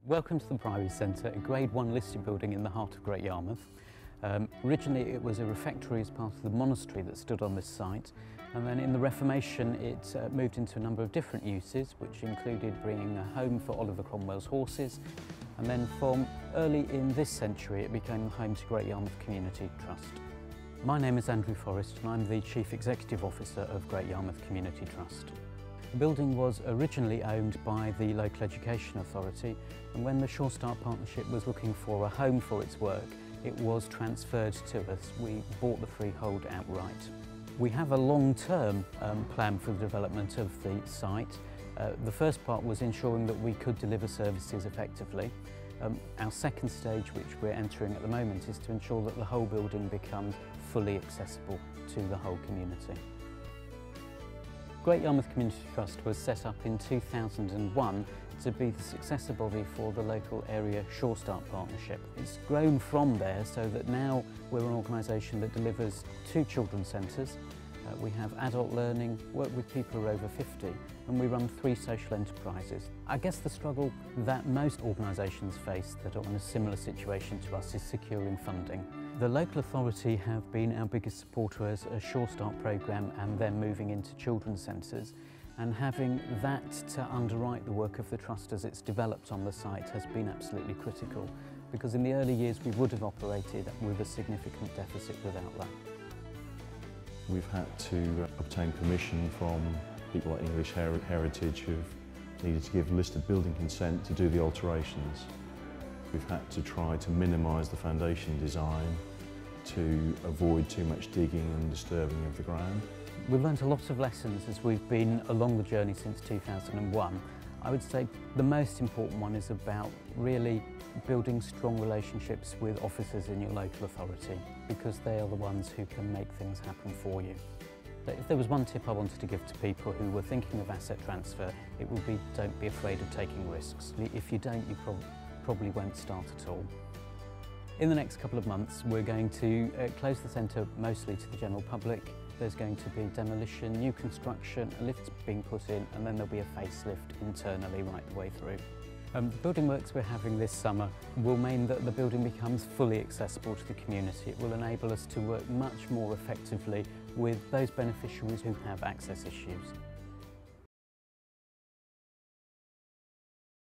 Welcome to the Priory Centre, a Grade 1 listed building in the heart of Great Yarmouth. Originally it was a refectory as part of the monastery that stood on this site, and then in the Reformation it moved into a number of different uses, which included bringing a home for Oliver Cromwell's horses, and then from early in this century it became the home to Great Yarmouth Community Trust. My name is Andrew Forrest and I'm the Chief Executive Officer of Great Yarmouth Community Trust. The building was originally owned by the local education authority, and when the Sure Start Partnership was looking for a home for its work, it was transferred to us. We bought the freehold outright. We have a long-term plan for the development of the site. The first part was ensuring that we could deliver services effectively. Our second stage, which we're entering at the moment, is to ensure that the whole building becomes fully accessible to the whole community. Great Yarmouth Community Trust was set up in 2001 to be the successor body for the local area Sure Start Partnership. It's grown from there so that now we're an organisation that delivers 2 children's centres. We have adult learning, work with people who are over 50, and we run 3 social enterprises. I guess the struggle that most organisations face that are in a similar situation to us is securing funding. The local authority have been our biggest supporter as a Sure Start programme and then moving into children's centres, and having that to underwrite the work of the Trust as it's developed on the site has been absolutely critical, because in the early years we would have operated with a significant deficit without that. We've had to obtain permission from people like English Heritage who've needed to give listed building consent to do the alterations. We've had to try to minimise the foundation design to avoid too much digging and disturbing of the ground. We've learned a lot of lessons as we've been along the journey since 2001. I would say the most important one is about really building strong relationships with officers in your local authority, because they are the ones who can make things happen for you. If there was one tip I wanted to give to people who were thinking of asset transfer, it would be don't be afraid of taking risks. If you don't, you probably won't start at all. In the next couple of months we're going to close the centre mostly to the general public. There's going to be demolition, new construction, lifts being put in, and then there'll be a facelift internally right the way through. The building works we're having this summer will mean that the building becomes fully accessible to the community. It will enable us to work much more effectively with those beneficiaries who have access issues.